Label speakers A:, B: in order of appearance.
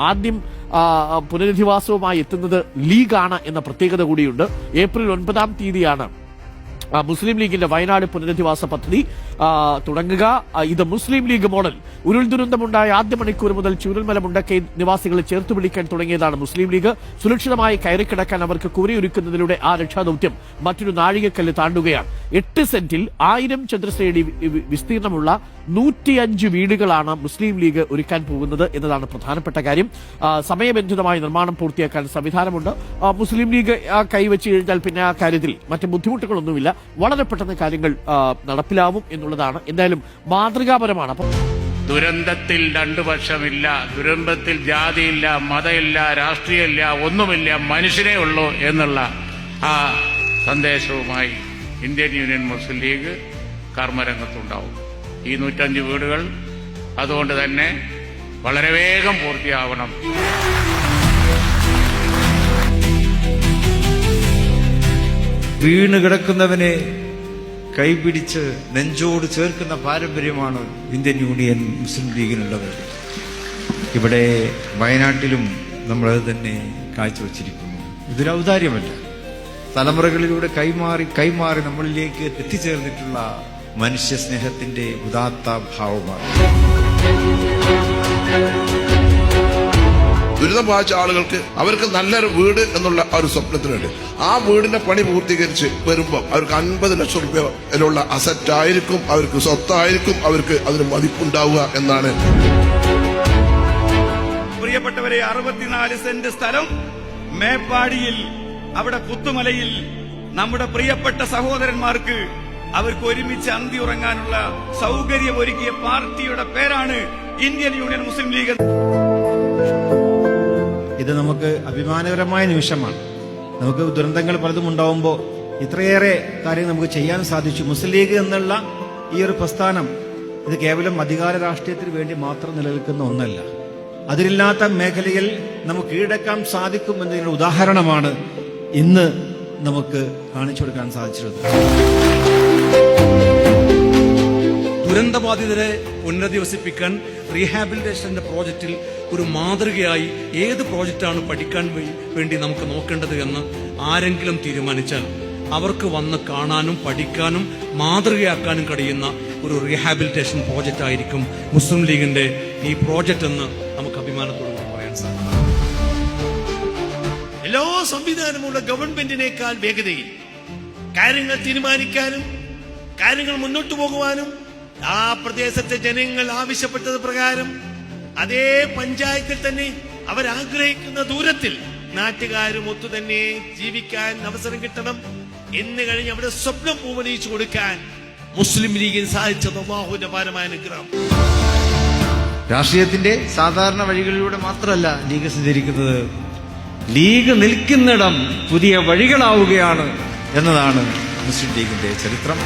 A: ആദ്യം പുനരധിവാസവുമായി എത്തുന്നത് ലീഗാണ് എന്ന പ്രത്യേകത കൂടിയുണ്ട്. ഏപ്രിൽ 9-ാം തീയതിയാണ് മുസ്ലിം ലീഗിന്റെ വയനാട് പുനരധിവാസ പദ്ധതി തുടങ്ങുക. ഇത് മുസ്ലിം ലീഗ് മോഡൽ. ഉരുൾ ദുരന്തമുണ്ടായ ആദ്യ മണിക്കൂർ മുതൽ ചൂരൽമല മുണ്ടക്കൈ നിവാസികളെ ചേർത്ത് പിടിക്കാൻ തുടങ്ങിയതാണ് മുസ്ലിം ലീഗ്. സുരക്ഷിതമായി കയറിക്കിടക്കാൻ അവർക്ക് കൂരയൊരുക്കുന്നതിലൂടെ ആ രക്ഷാദൌത്യം മറ്റൊരു നാഴികക്കല്ല് താണ്ടുകയാണ്. 8 സെന്റിൽ 1000 ചതുരശ്രയടി വിസ്തീർണമുള്ള 105 വീടുകളാണ് മുസ്ലിം ലീഗ് ഒരുക്കാൻ പോകുന്നത് എന്നതാണ് പ്രധാനപ്പെട്ട കാര്യം. സമയബന്ധിതമായി നിർമ്മാണം പൂർത്തിയാക്കാൻ സംവിധാനമുണ്ട്. മുസ്ലിം ലീഗ് കൈവച്ച് കഴിഞ്ഞാൽ പിന്നെ ആ കാര്യത്തിൽ മറ്റ് ബുദ്ധിമുട്ടുകളൊന്നുമില്ല. വളരെ പെട്ടെന്ന് കാര്യങ്ങൾ നടപ്പിലാവും എന്നുള്ളതാണ്. എന്തായാലും മാതൃകാപരമാണ്. അപ്പം
B: ദുരന്തത്തിൽ 2 പക്ഷമില്ല, ദുരന്തത്തിൽ ജാതിയില്ല, മതമില്ല, രാഷ്ട്രീയമില്ല, ഒന്നുമില്ല, മനുഷ്യനേ ഉള്ളൂ എന്നുള്ള ആ സന്ദേശവുമായി ഇന്ത്യൻ യൂണിയൻ മുസ്ലിം ലീഗ് കർമ്മരംഗത്തുണ്ടാവും. ഈ 105 വീടുകൾ അതുകൊണ്ട് തന്നെ വളരെ വേഗം പൂർത്തിയാവണം.
C: വീണ് കിടക്കുന്നവനെ കൈപിടിച്ച് നെഞ്ചോട് ചേർക്കുന്ന പാരമ്പര്യമാണ് ഇന്ത്യൻ യൂണിയൻ മുസ്ലിം ലീഗിനുള്ളത്. ഇവിടെ വയനാട്ടിലും നമ്മളത് തന്നെ കാഴ്ചവെച്ചിരിക്കുന്നു. ഇതൊരു ഔദാര്യമല്ല, തലമുറകളിലൂടെ കൈമാറി നമ്മളിലേക്ക് എത്തിച്ചേർന്നിട്ടുള്ള മനുഷ്യ സ്നേഹത്തിന്റെ ഉദാത്ത ഭാവമാണ്.
D: ദുരിതം ബാധിച്ച ആളുകൾക്ക് അവർക്ക് നല്ലൊരു വീട് എന്നുള്ള ഒരു സ്വപ്നത്തിനുണ്ട്. ആ വീടിന്റെ പണി പൂർത്തീകരിച്ച് വരുമ്പോൾ അവർക്ക് 50 ലക്ഷം രൂപയിലുള്ള അസറ്റ് ആയിരിക്കും, അവർക്ക് സ്വത്തായിരിക്കും, അവർക്ക് അതിന് മതിപ്പുണ്ടാവുക എന്നാണ്.
E: പ്രിയപ്പെട്ടവരെ, 64 സെന്റ് സ്ഥലം മേപ്പാടിയിൽ, അവിടെ പുത്തുമലയിൽ നമ്മുടെ പ്രിയപ്പെട്ട സഹോദരന്മാർക്ക് അവർക്ക് ഒരുമിച്ച് അന്തി ഉറങ്ങാനുള്ള സൗകര്യം ഒരുക്കിയ പാർട്ടിയുടെ പേരാണ് ഇന്ത്യൻ യൂണിയൻ മുസ്ലിം ലീഗ്.
F: ഇത് നമുക്ക് അഭിമാനകരമായ നിമിഷമാണ്. നമുക്ക് ദുരന്തങ്ങൾ പലതും ഉണ്ടാവുമ്പോൾ ഇത്രയേറെ കാര്യങ്ങൾ നമുക്ക് ചെയ്യാൻ സാധിച്ചു. മുസ്ലിം ലീഗ് എന്നുള്ള ഈ ഒരു പ്രസ്ഥാനം ഇത് കേവലം അധികാര രാഷ്ട്രീയത്തിന് വേണ്ടി മാത്രം നിലനിൽക്കുന്ന ഒന്നല്ല. അതിലില്ലാത്ത മേഖലയിൽ നമുക്ക് കീഴടക്കാൻ സാധിക്കും എന്നതിനുള്ള ഉദാഹരണമാണ് ഇന്ന് നമുക്ക് കാണിച്ചു കൊടുക്കാൻ സാധിച്ചിട്ടുള്ളത്.
G: ദുരന്തബാധിതരെ പുനരധിവസിപ്പിക്കാൻ റീഹാബിലിറ്റേഷന്റെ പ്രോജക്റ്റിൽ ഒരു മാതൃകയായി ഏത് പ്രോജക്റ്റാണ് പഠിക്കാൻ വേണ്ടി നമുക്ക് നോക്കേണ്ടത് എന്ന് ആരെങ്കിലും തീരുമാനിച്ചാൽ അവർക്ക് വന്ന് കാണാനും പഠിക്കാനും മാതൃകയാക്കാനും കഴിയുന്ന ഒരു റീഹാബിലിറ്റേഷൻ പ്രോജക്റ്റ് ആയിരിക്കും മുസ്ലിം ലീഗിന്റെ ഈ പ്രോജക്റ്റ് എന്ന് നമുക്ക് അഭിമാനത്തോടെ പറയാൻ സാധിക്കും.
H: എല്ലാ സംവിധാനമുള്ള ഗവൺമെന്റിനേക്കാൾ വേഗതയിൽ കാര്യങ്ങൾ തീരുമാനിക്കാനും കാര്യങ്ങൾ മുന്നോട്ടു പോകുവാനും ആ പ്രദേശത്തെ ജനങ്ങൾ ആവശ്യപ്പെട്ടത് പ്രകാരം അതേ പഞ്ചായത്തിൽ തന്നെ അവരാഗ്രഹിക്കുന്ന ദൂരത്തിൽ നാട്ടുകാരും ഒത്തു തന്നെ ജീവിക്കാൻ അവസരം കിട്ടണം എന്ന് കഴിഞ്ഞ് അവിടെ സ്വപ്നം പൂവണിയിച്ചു കൊടുക്കാൻ മുസ്ലിം ലീഗിന് സാധിച്ചത് അല്ലാഹുവിന്റെ അപാരമായ അനുഗ്രഹം.
C: രാഷ്ട്രീയത്തിന്റെ സാധാരണ വഴികളിലൂടെ മാത്രമല്ല ലീഗ് സഞ്ചരിക്കുന്നത്, ലീഗ് നിൽക്കുന്നിടം പുതിയ വഴികളാവുകയാണ് എന്നതാണ് മുസ്ലിം ലീഗിന്റെ ചരിത്രം.